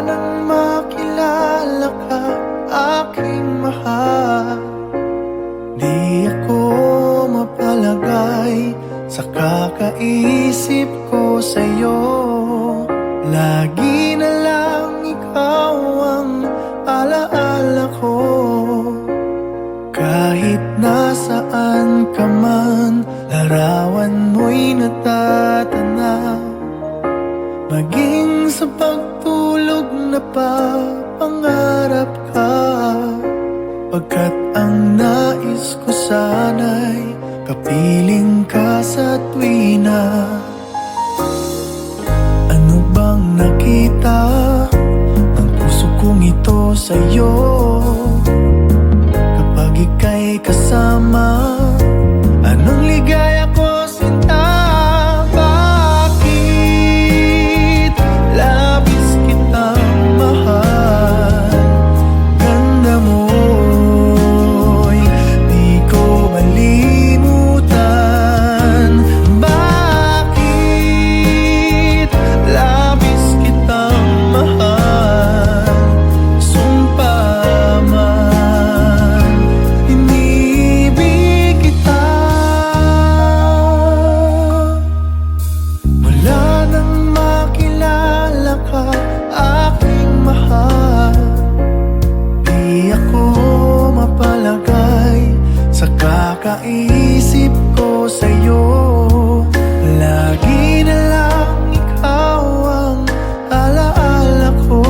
nang makilala ka, aking mahal. Di ako mapalagay sa kakaisip ko sa'yo. Lagi na lang ikaw ang alaala ko. Kahit nasaan ka man, larawan mo'y natatanaw. Maging sa pagtulog na pangarap ka. Pagkat ang nais ko sana'y kapiling ka sa tuwina. Ano bang nakita ng puso kong ito sa'yo? Kapag ika'y kasama, anong ligaya ko sinta? Bakit labis kitang mahal? Ganda mo'y di ko malimutan. Bakit labis kitang mahal? Sumpa man, inibig kita. Mula nang makilala ka, aking mahal. Di ako mapalagay sa kakaisip ko sa'yo. Lagi na lang ikaw ang alaala ko.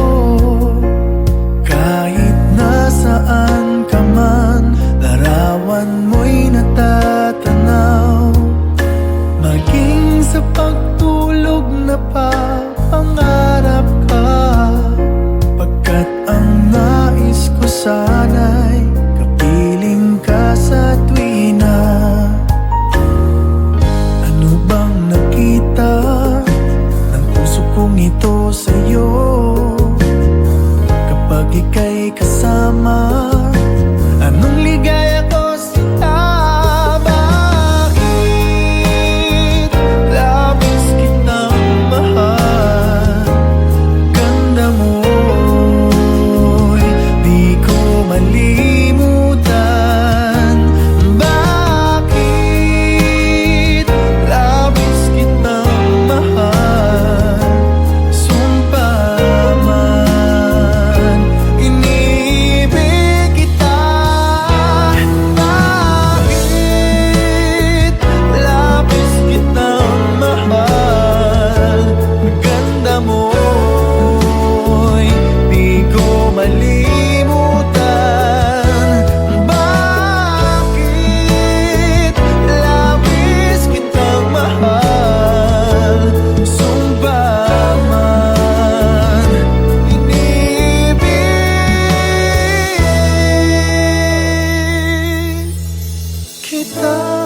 Kahit nasaan ka man, larawan mo'y natatanaw. Maging sa pagtulog na pangarap ka. Pagkat ang nais ko sana'y kapiling ka sa tuwina. Ano bang nakita ng puso kong ito sa'yo? Kapag ika'y kasama, anong ligaya ko sinta? Bakit labis kitang mahal? Ganda mo'y di ko malimutan. Bakit labis kitang mahal? Sumpa man, inibig kita. Bakit labis kitang mahal? Ganda mo'y di ko malimutan. Bakit labis kitang mahal? Sumpa man, inibig kita.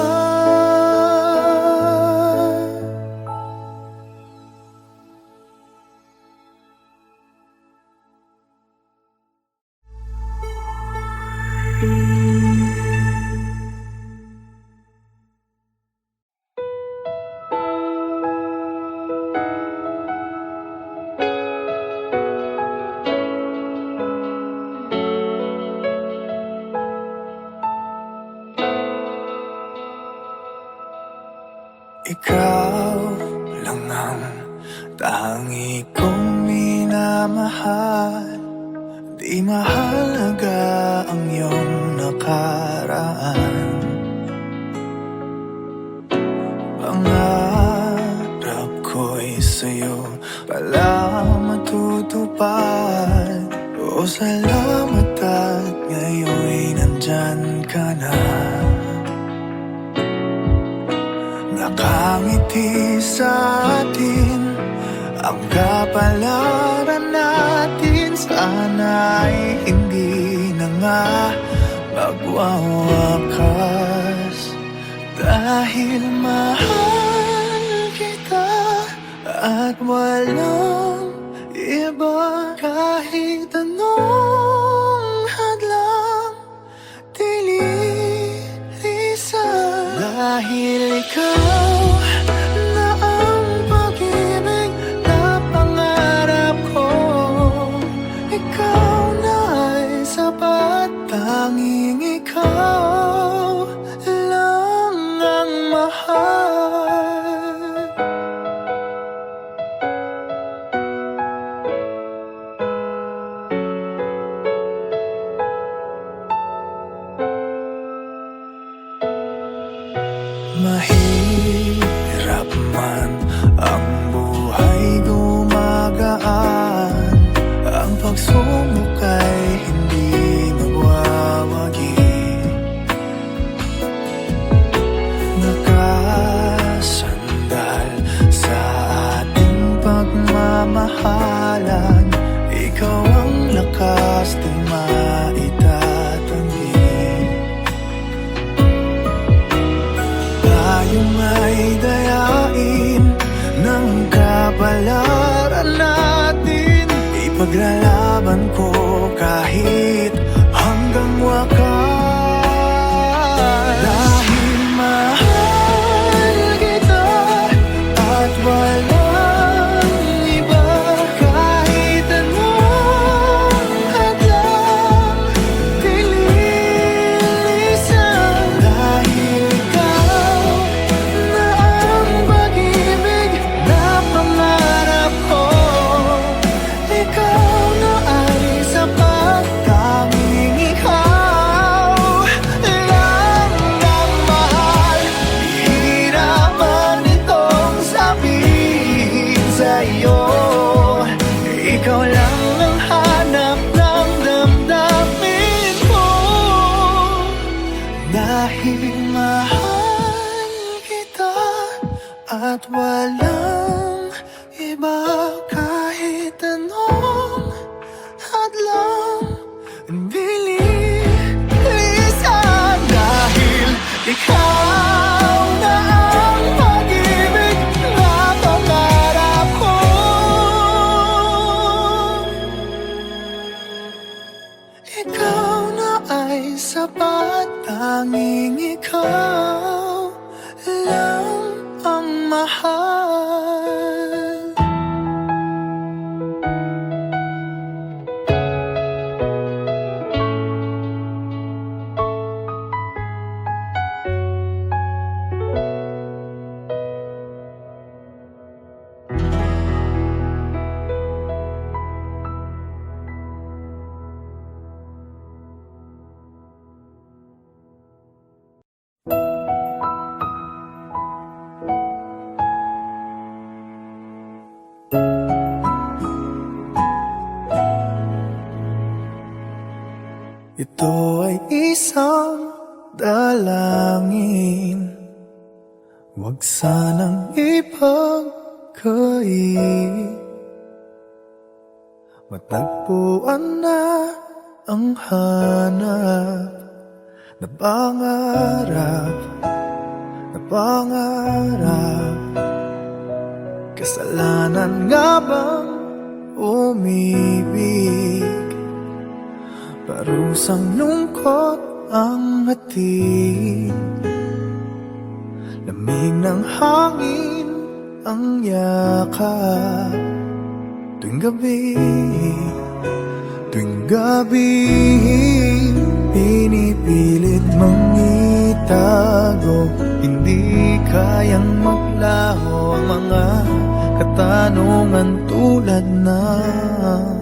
Ikaw lang ang tangi kong minamahal. Di mahalaga ang iyong nakaraan. Pangarap ko'y sa'yo pala matutupad. O salamat at ngayon'y nandyan ka na. Nakangiti sa atin ang kapalaran natin. Sana'y hindi na nga magwawakas. Dahil mahal kita at walang iba. Kahit anong hadlang dililisan. Dahil ikaw na ang pag-ibig na pangarap ko. mahirap man ang buhay gumagaan, ang pagsubok ay hindi magwawagi. Nakasandal sa ating pagmamahalan, ikaw ang lakas di maitatanggi. Tayo may dayain ng kapalaran natin, ipaglalaban ko kahit hanggang wakas. Dahil mahal kita at walang iba, kahit anong hadlang dililisan. Dahil ikaw na ang pag-ibig na pangarap ko, ikaw na ay sapat, tanging ikaw lang ang mahal. Hihirapan itong sabihin sa'yo, ikaw lang ang hanap ng damdamin ko. Dahil mahal kita at walang iba, kahit anong hadlang bilisan. Dahil ikaw na ang pag-ibig na pangarap ko, ikaw na ay sapat, tanging ikaw lang ang mahal. Ito ay isang dalangin, huwag sanang ipagkait. Matagpuan na ang hanap na pangarap, na pangarap. Kasalanan nga bang umibig? Parusang lungkot ang hatid, lamig ng hangin ang yakap. Tuwing gabi, pinipilit mang itago, hindi kayang maglaho ang mga katanungan tulad ng: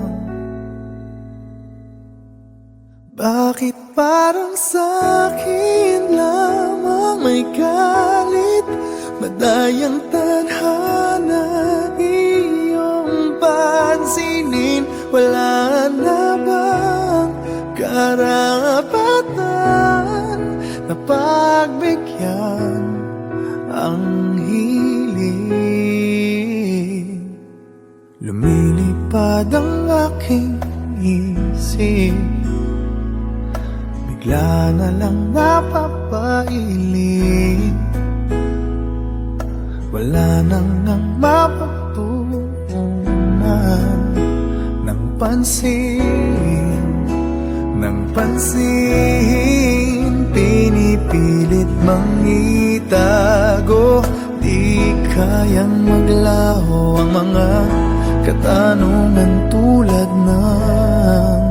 bakit parang sa'kin lamang may galit, madayang tadhana iyong pansinin? Wala na bang karapatan na pagbigyan ang hiling? Lumilipad ang aking isip, bigla na lang napapailing. Wala nang ang mapagtuunan ng pansin, ng pansin. Pinipilit mang itago, di kayang maglaho ang mga katanungan tulad ng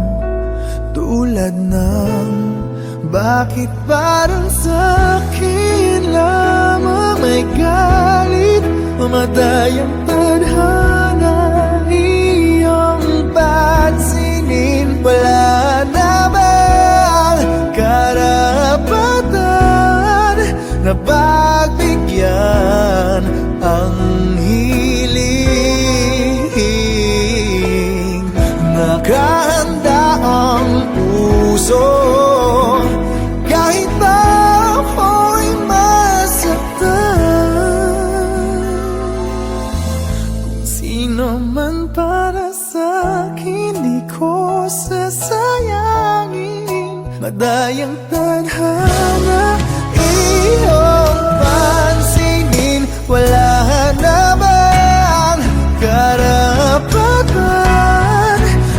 bakit parang sa'kin lamang may galit, mamadayang tadhana iyong pansinin? Wala na bang karapatan na pagbigyan Madayang tadhana, iyong pansinin. Wala na bang karapatan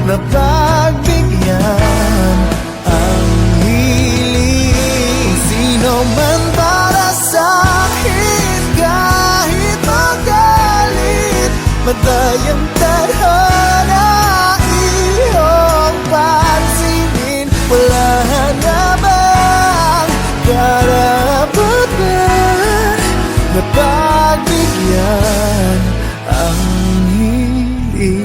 na pagbigyan ang hiling? Sino man para sa'kin kahit magalit. Madayang tadhana, iyong pansinin. Wala na bang karapatan na pagbigyan ang hiling?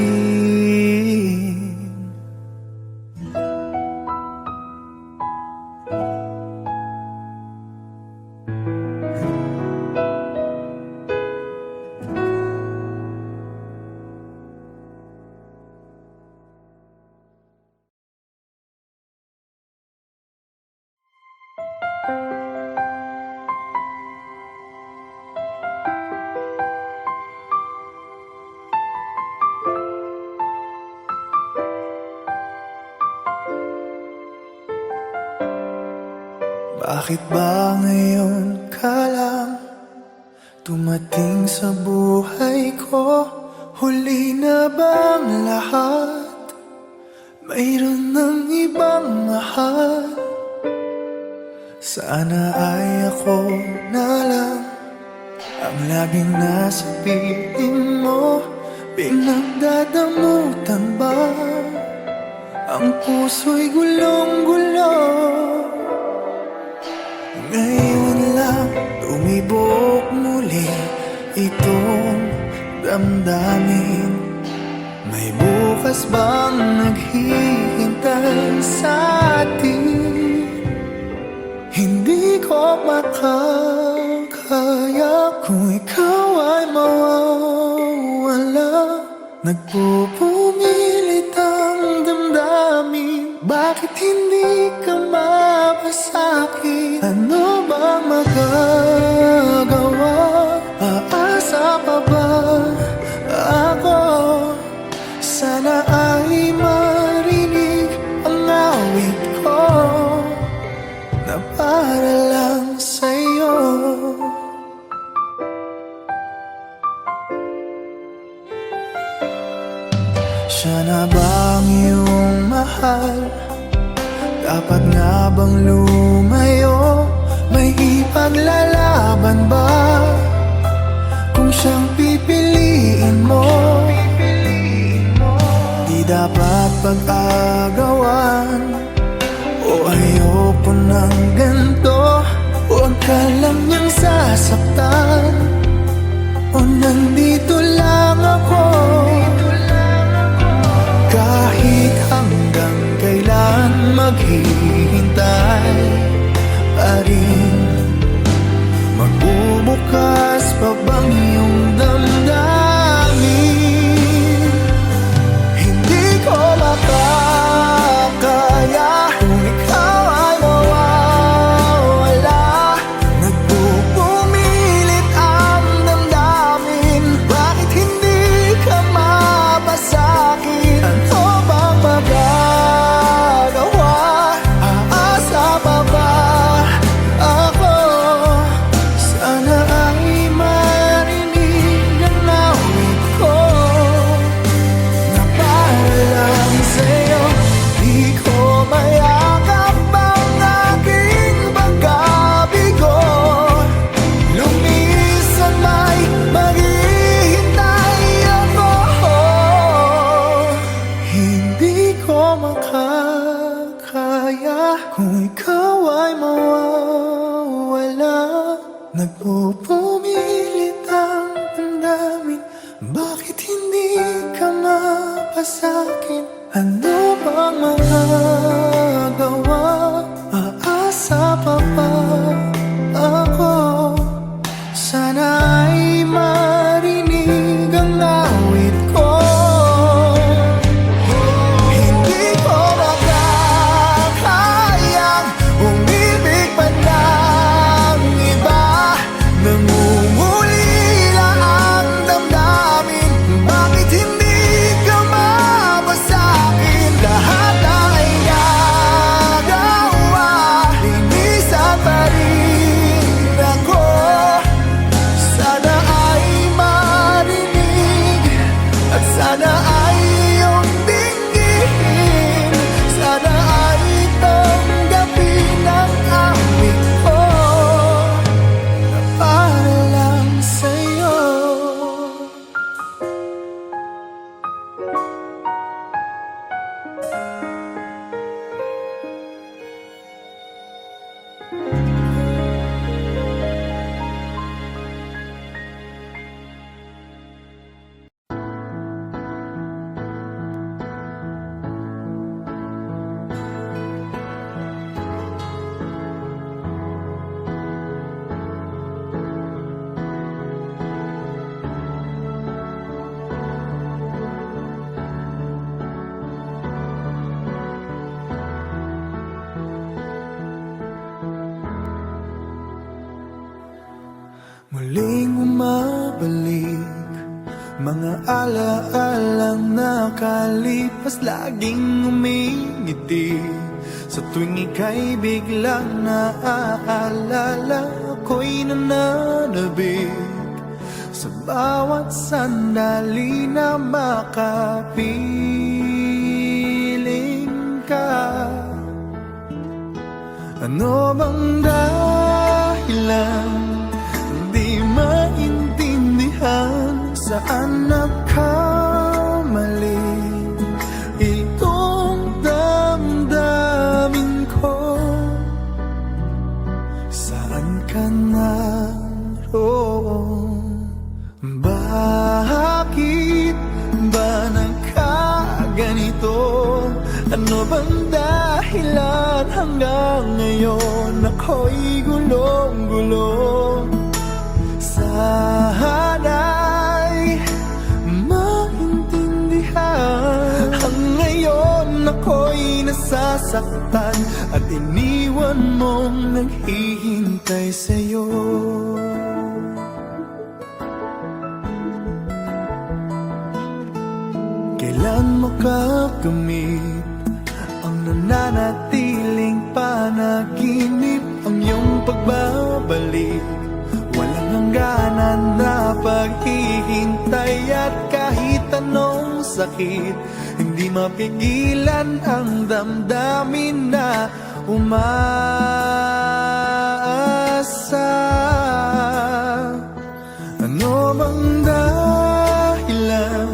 Bakit ba ngayon ka lang tumating sa buhay ko? Huli na bang lahat? Mayroon ng ibang mahal? Sana ay ako na lang ang laging nasa piling mo. Pinagdadamutan ba ang puso'y gulong-gulo? Ngayon lang tumibok muli itong damdamin. May bukas bang naghihintay sa atin? Hindi ko makakaya kung ikaw ay mawawala. Nagpupumilit ang damdamin. Bakit hindi ka mapasakit? Ano bang magagawa? Aasa pa ba ako? Sana ay marinig ang awit ko na para lang sa'yo. Siya na bang iyong mahal? Dapat nga bang lumayo? May ipaglalaban ba kung siyang pipiliin mo? Di dapat pag-agawan o ayoko ng ganto. Huwag ka lang niyang sasaktan o nandito lang ako. Kahit hanggang kailan maghihintay pa rin. Magbubukas pa bang iyong damdamin? Hindi ko makakaya kung ikaw ay mawawala. Nagpupumilit ang damdamin. Bakit hindi ka mapasakit? Ano bang magagawa? Aasa pa ba ako? Sana ay marinig ang awit ko na para lang sa'yo. Di ko mayakap ang aking pagkabigo. Lumisan may maghihintay ako. Hindi ko makakaya kung ikaw ay mawawala. Nagpupumilit ang damdamin. Bakit hindi ka mapasakin? Ano bang magagawa? Aasa pa ba ako? Sana ay marinig ang awit ko. Hindi ko makakayang umibig pa ng iba. Nangungulila ang damdamin. Bakit hindi ka mapasakin? Lahat ay nagawa Muling umabalik mga alaalang nakalipas, laging umingiti sa tuwing ika'y biglang naaalala. Ako'y nananabik sa bawat sandali na makapiling ka. Ano bang dahilan di maintindihan? Saan nagkamali itong damdamin ko? Saan ka naroon? Bakit ba nagkaganito? Ano bang dahilan hanggang ngayon ako'y gulong-gulong? Sana'y maintindihan. Ngayon ako'y nasasaktan at iniwan mong naghihintay sa'yo. Kailan makakamit ang nananatiling panaginip? Ang iyong pagbabalik, walang hangganan na paghihintay. At kahit anong sakit, hindi mapigilan ang damdamin na umaasa. Ano bang dahilan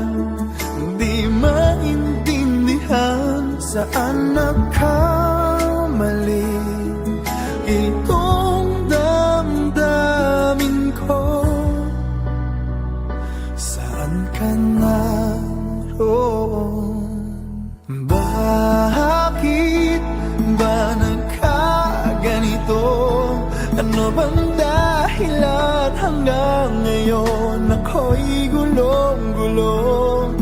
di maintindihan? Saan nagkamali itong damdamin ko? Saan ka naroon? Bakit ba nagkaganito? Ano bang dahilan hanggang ngayon ako'y gulong-gulong?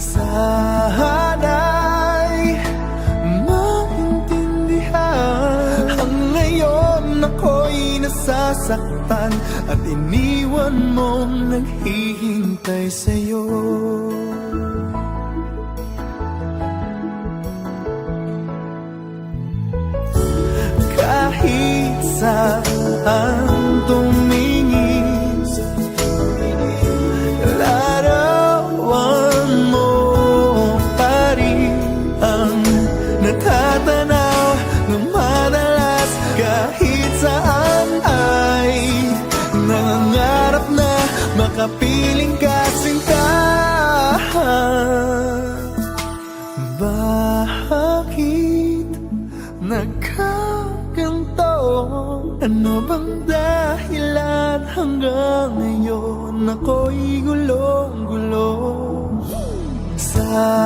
Sana'y maintindihan. Ngayon ako'y nasasaktan at iniwan mong naghihintay sa'yo. Kahit saan tumingin, larawan mo pa rin ang natatanaw ng madalas. Kahit saan ay nangangarap na makapiling ka, sinta. Bakit nagkaganto? Ano bang dahilan hanggang ngayon ako'y gulong-gulong? Sana'y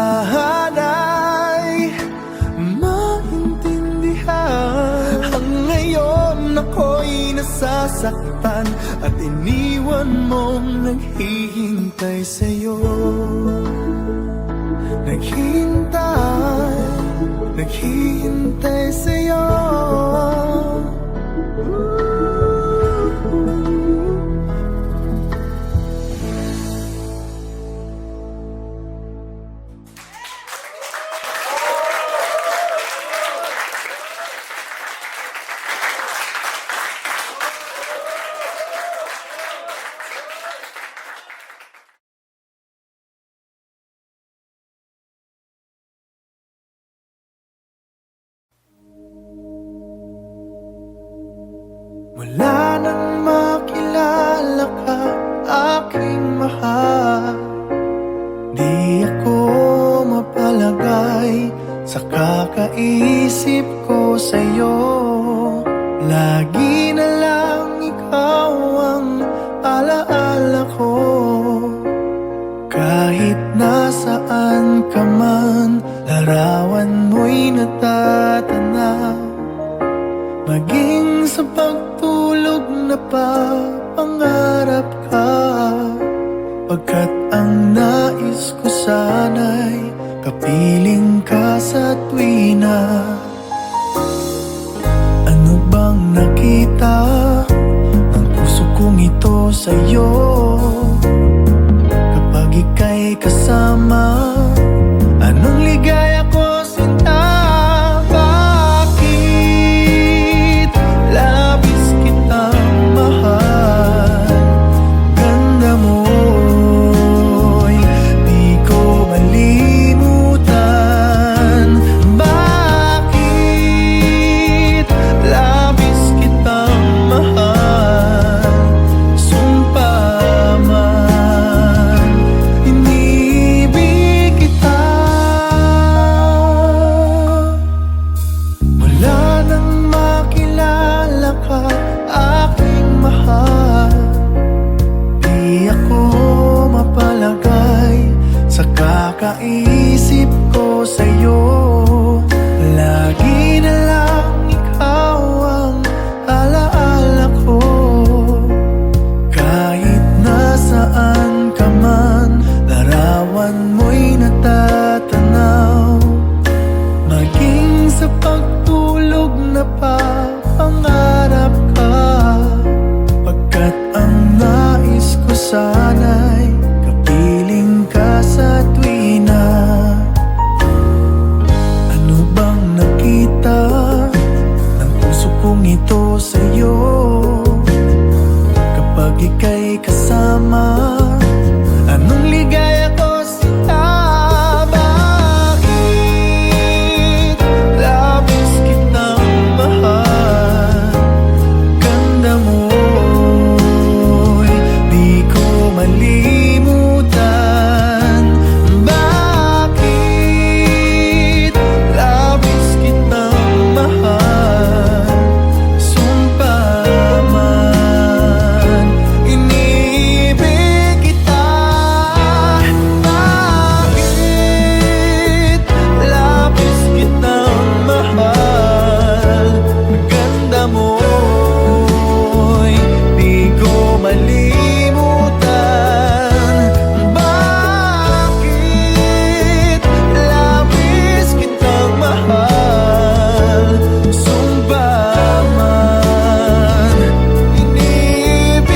maintindihan. Ngayon ako'y nasasaktan at iniwan mong naghihintay sa'yo. Naghihintay sa'yo. Wala nang makilala ka, aking mahal. Di ako mapalagay sa kakaisip ko sa'yo. Lagi na lang ikaw ang alaala ko. Kahit nasaan ka man, larawan mo'y natatanaw. Maging sa pagtulog na papangarap ka, pagkat ang nais ko sana'y kapiling ka sa tuwina. Ano bang nakita ng puso kong ito? sa'yo kapag ika'y kasama. Anong ligaya ko sinta? Bakit labis kitang mahal? Ganda mo'y di ko malimutan. Bakit labis kitang mahal? Sumpa man inibig kita. Wala nang makilala ka, aking mahal. Di ako mapalagay sa kakaisip ko sa'yo. Lagi na lang ikaw ang alaala ko. Kahit nasaan ka man, larawan mo'y natatanaw. Maging sa pagtulog na papangarap ka, pagkat ang nais ko sana'y kapiling ka sa tuwina. Ano bang nakita ng puso kong ito sa'yo kapag ika'y kasama? Anong ligaya ko sinta? Bakit labis kitang mahal? Ganda mo'y di ko malimutan. Bakit labis kitang mahal? Sumpa man inibig kita. Bakit labis kitang mahal? Ganda mo'y di ko malimutan. Bakit labis kitang mahal? Sumpa man inibig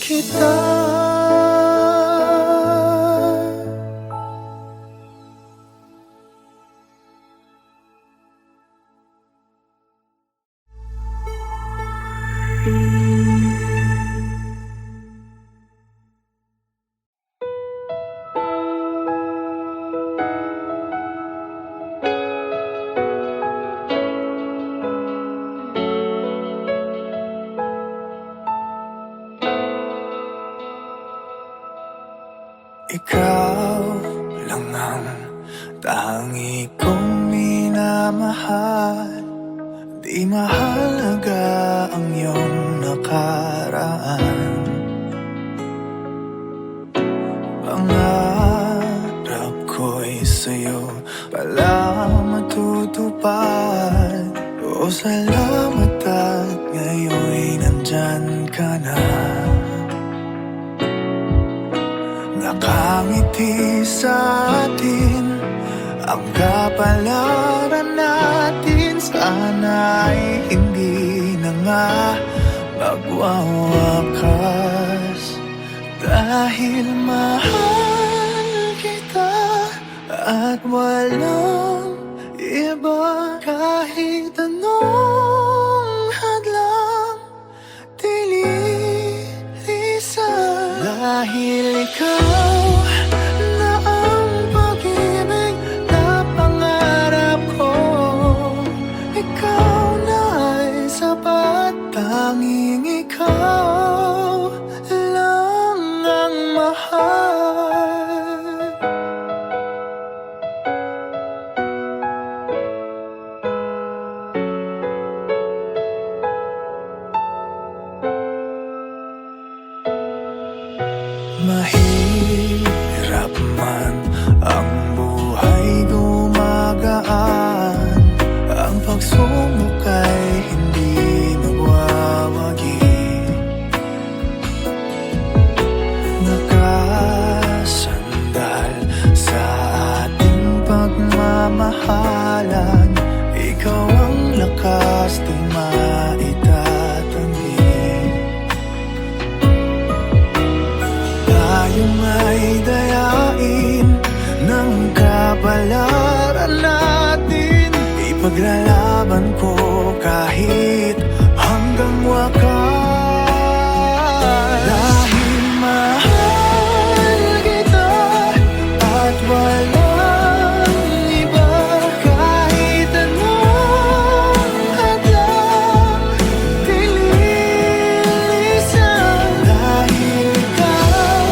kita. Ikaw lang ang tangi kong minamahal. Di mahalaga ang iyong nakaraan. Pangarap ko'y sa'yo pala matutupad. O salamat at ngayon'y nandyan ka na. Nakangiti sa atin ang kapalaran natin. Sana'y hindi na nga magwawakas. Dahil mahal kita at walang iba. Kahit anong hadlang dililisan. Dahil ikaw na ang pag-ibig na pangarap ko. Ikaw na ay sapat. Tanging ikaw lang ang mahal. Mahirap man ang buhay, gumagaan. Ang pagsubok ay hindi magwawagi. Nakasandal sa ating pagmamahalan. Ikaw ang lakas, Paglalaban ko kahit hanggang wakas. Dahil mahal kita at walang iba, kahit anong hadlang dililisan. Dahil ikaw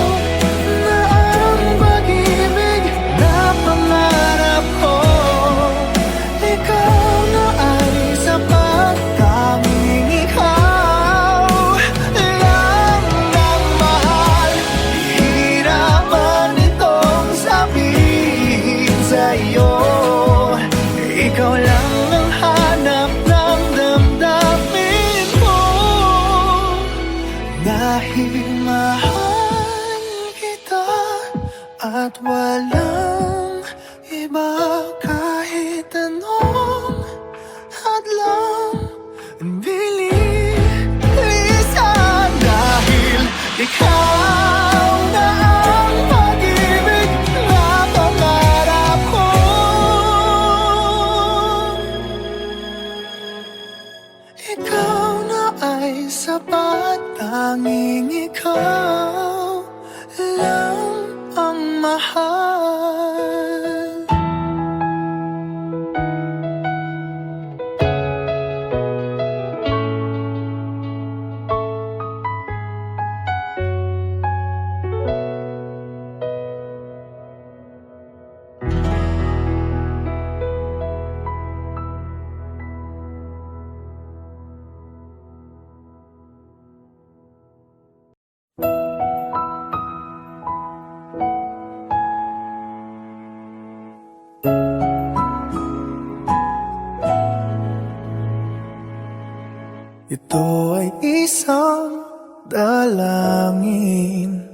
na ang pag-ibig na pangarap ko, ikaw na ay sapat, tanging ikaw lang ang mahal. Hihirapan itong sabihin sa'yo, ikaw lang ang hanap ng damdamin ko. Dahil mahal kita at walang iba, kahit anong hadlang bilisan. Dahil ikaw na ang pag-ibig na pangarap ko, ikaw na ay sapat, tanging ikaw lang ang mahal. Ito ay isang dalangin,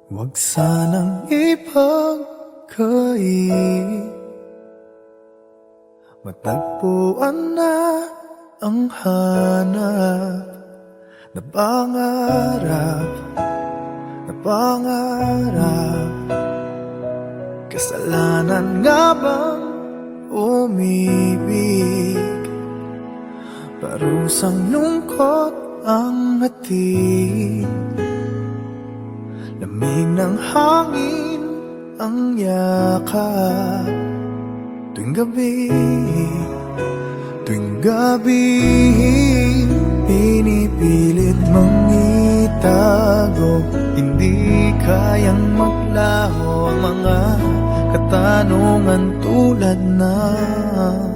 huwag sanang ipagkait. Matagpuan na ang hanap na pangarap, na pangarap. Kasalanan nga bang umibig? Parusang lungkot ang hatid, lamig ng hangin ang yakap. Tuwing gabi, pinipilit mong itago. Hindi kayang maglaho ang mga katanungan tulad ng: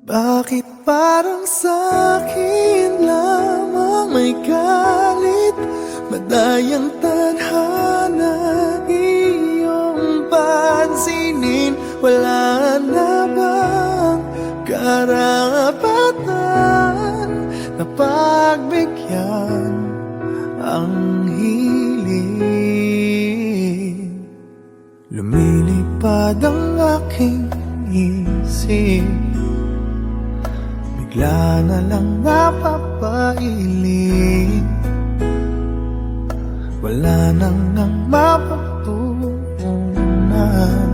bakit parang sa'kin lamang may galit? Madayang tadhana iyong pansinin. Wala na bang karapatan na pagbigyan ang hiling? Lumilipad ang aking isip, bigla na lang napapailing. Wala nang mapagtuunan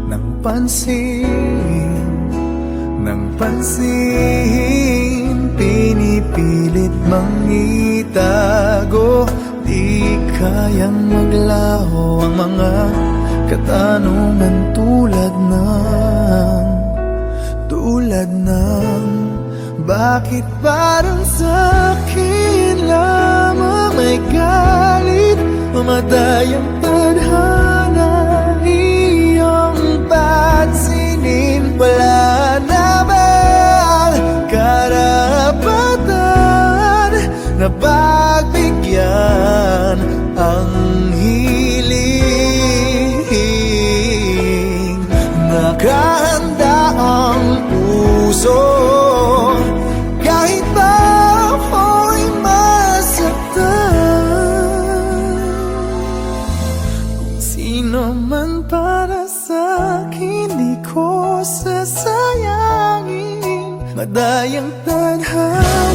ng pansin, ng pansin. Pinipilit mang itago, di kayang maglaho ang mga katanungan tulad ng bakit parang sa'kin lamang may galit? Mamatay ang tadhana iyong pansinin. Wala na bang karapatan na pagbigyan ang hiling? Nakahanda ang puso kahit pa ako'y masaktan. Kung sino man para sa'kin, di ko sasayangin. Madayang tadhana